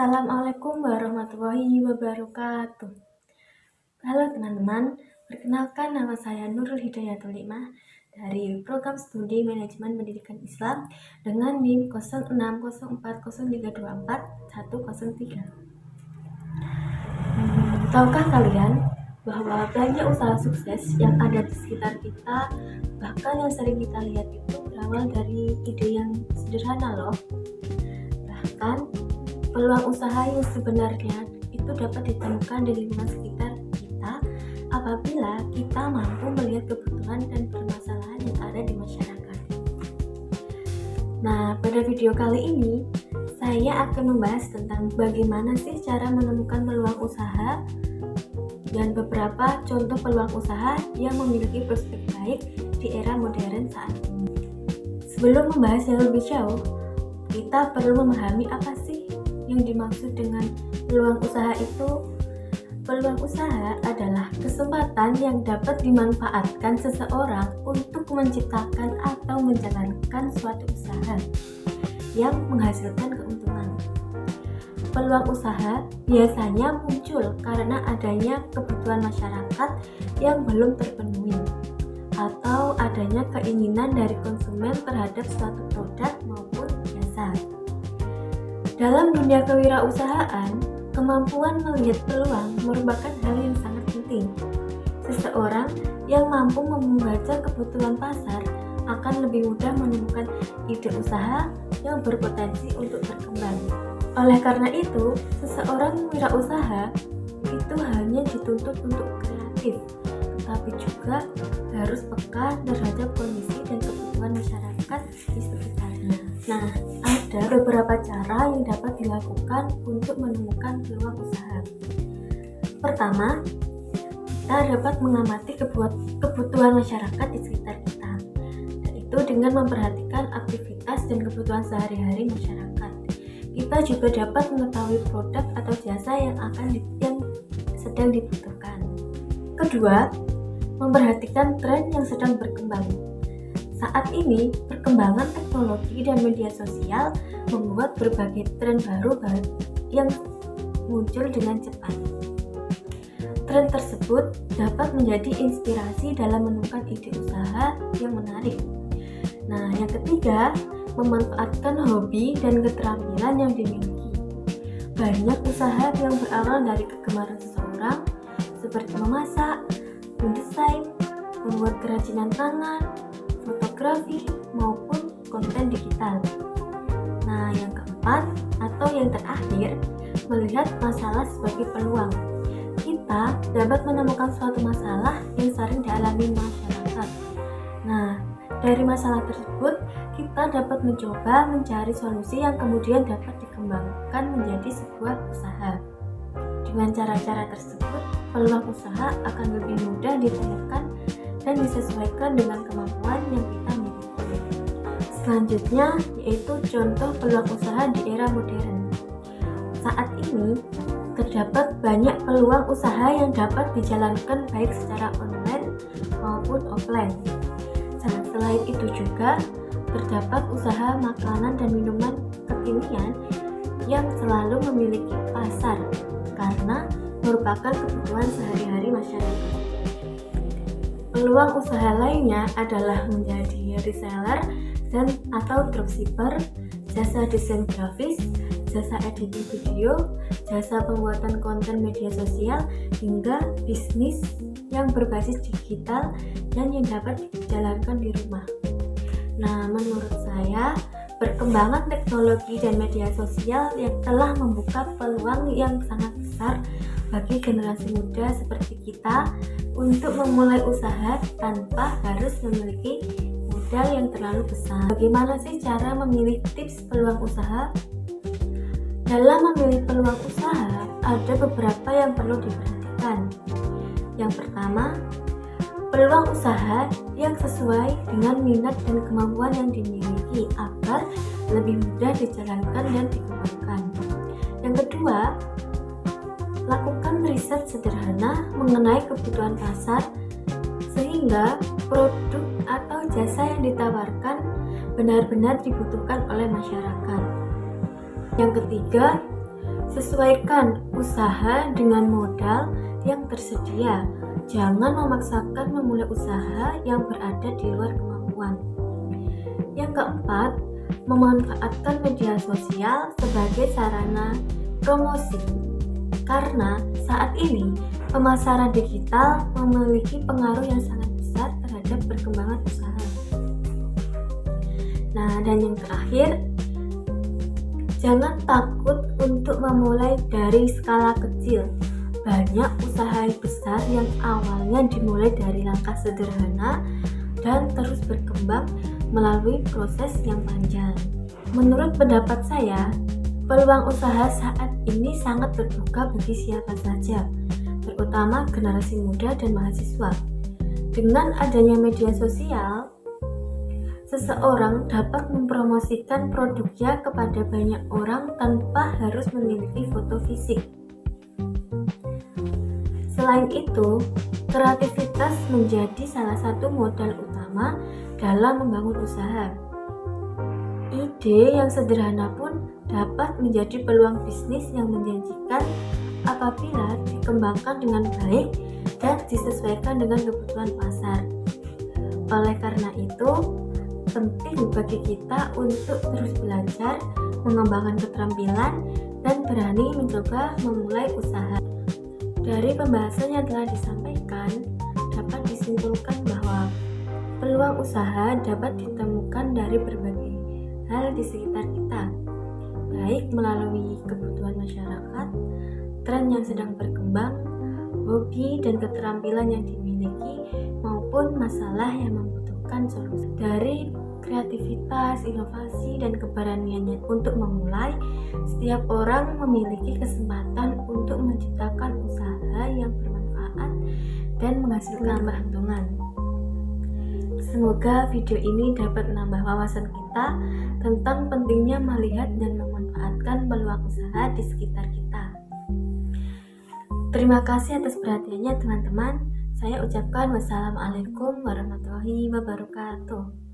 Assalamualaikum warahmatullahi wabarakatuh. Halo teman-teman, perkenalkan nama saya Nurul Hidayatul Hikmah dari Program Studi Manajemen Pendidikan Islam dengan NIM 06040324 Tahukah kalian bahwa banyak usaha sukses yang ada di sekitar kita, bahkan yang sering kita lihat itu berawal dari ide yang sederhana loh. Bahkan peluang usaha yang sebenarnya itu dapat ditemukan di lingkungan sekitar kita apabila kita mampu melihat kebutuhan dan permasalahan yang ada di masyarakat. Nah, pada video kali ini saya akan membahas tentang bagaimana sih cara menemukan peluang usaha dan beberapa contoh peluang usaha yang memiliki prospek baik di era modern saat ini. Sebelum membahas yang lebih jauh, kita perlu memahami apa sih yang dimaksud dengan peluang usaha itu. Peluang usaha adalah kesempatan yang dapat dimanfaatkan seseorang untuk menciptakan atau menjalankan suatu usaha yang menghasilkan keuntungan. Peluang usaha biasanya muncul karena adanya kebutuhan masyarakat yang belum terpenuhi atau adanya keinginan dari konsumen terhadap suatu produk maupun jasa. Dalam dunia kewirausahaan, kemampuan melihat peluang merupakan hal yang sangat penting. Seseorang yang mampu membaca kebutuhan pasar akan lebih mudah menemukan ide usaha yang berpotensi untuk berkembang. Oleh karena itu, seseorang wirausaha itu hanya dituntut untuk kreatif, tetapi juga harus peka terhadap kondisi dan kebutuhan masyarakat di sekitarnya. Nah, ada beberapa cara yang dapat dilakukan untuk menemukan peluang usaha. Pertama, kita dapat mengamati kebutuhan masyarakat di sekitar kita, yaitu dengan memperhatikan aktivitas dan kebutuhan sehari-hari masyarakat. Kita juga dapat mengetahui produk atau jasa yang sedang dibutuhkan. Kedua, memperhatikan tren yang sedang berkembang. Saat ini, perkembangan teknologi dan media sosial membuat berbagai tren baru yang muncul dengan cepat. Tren tersebut dapat menjadi inspirasi dalam menemukan ide usaha yang menarik. Nah, yang ketiga, memanfaatkan hobi dan keterampilan yang dimiliki. Banyak usaha yang berawal dari kegemaran seseorang, seperti memasak, mendesain, membuat kerajinan tangan, fotografi, maupun konten digital. Nah, yang keempat atau yang terakhir, melihat masalah sebagai peluang. Kita dapat menemukan suatu masalah yang sering dialami masyarakat. Nah, dari masalah tersebut, kita dapat mencoba mencari solusi yang kemudian dapat dikembangkan menjadi sebuah usaha. Dengan cara-cara tersebut, peluang usaha akan lebih mudah ditemukan dan disesuaikan dengan kemampuan yang kita miliki. Selanjutnya, yaitu contoh peluang usaha di era modern. Saat ini, terdapat banyak peluang usaha yang dapat dijalankan baik secara online maupun offline. Selain itu juga, terdapat usaha makanan dan minuman kekinian yang selalu memiliki pasar karena merupakan kebutuhan sehari-hari masyarakat. Peluang usaha lainnya adalah menjadi reseller dan atau dropshipper, jasa desain grafis, jasa editing video, jasa pembuatan konten media sosial, hingga bisnis yang berbasis digital dan yang dapat dijalankan di rumah. Nah, menurut saya, perkembangan teknologi dan media sosial yang telah membuka peluang yang sangat besar bagi generasi muda seperti kita untuk memulai usaha tanpa harus memiliki modal yang terlalu besar. Bagaimana sih cara memilih tips peluang usaha? Dalam memilih peluang usaha, ada beberapa yang perlu diperhatikan. Yang pertama, peluang usaha yang sesuai dengan minat dan kemampuan yang dimiliki agar lebih mudah dijalankan dan dikembangkan. Yang kedua, lakukan riset sederhana mengenai kebutuhan pasar sehingga produk atau jasa yang ditawarkan benar-benar dibutuhkan oleh masyarakat. Yang ketiga, Sesuaikan usaha dengan modal yang tersedia. Jangan memaksakan memulai usaha yang berada di luar kemampuan. Yang keempat, memanfaatkan media sosial sebagai sarana promosi. Karena saat ini pemasaran digital memiliki pengaruh yang sangat besar terhadap perkembangan usaha. Nah, dan yang terakhir, jangan takut untuk memulai dari skala kecil. Banyak usaha besar yang awalnya dimulai dari langkah sederhana dan terus berkembang melalui proses yang panjang. Menurut pendapat saya, peluang usaha saat ini sangat terbuka bagi siapa saja, terutama generasi muda dan mahasiswa. Dengan adanya media sosial, seseorang dapat mempromosikan produknya kepada banyak orang tanpa harus memiliki foto fisik. Selain itu, kreativitas menjadi salah satu modal utama dalam membangun usaha. Ide yang sederhana pun dapat menjadi peluang bisnis yang menjanjikan apabila dikembangkan dengan baik dan disesuaikan dengan kebutuhan pasar. Oleh karena itu, penting bagi kita untuk terus belajar, mengembangkan keterampilan, dan berani mencoba memulai usaha. Dari pembahasan yang telah disampaikan, dapat disimpulkan bahwa peluang usaha dapat ditemukan dari berbagai hal di sekitar kita, baik melalui kebutuhan masyarakat, tren yang sedang berkembang, hobi dan keterampilan yang dimiliki, maupun masalah yang membutuhkan solusi. Dari kreativitas, inovasi, dan keberaniannya untuk memulai, setiap orang memiliki kesempatan untuk menciptakan usaha yang bermanfaat dan menghasilkan keuntungan. Semoga video ini dapat menambah wawasan kita tentang pentingnya melihat dan memanfaatkan peluang usaha di sekitar kita. Terima kasih atas perhatiannya teman-teman. Saya ucapkan wassalamualaikum warahmatullahi wabarakatuh.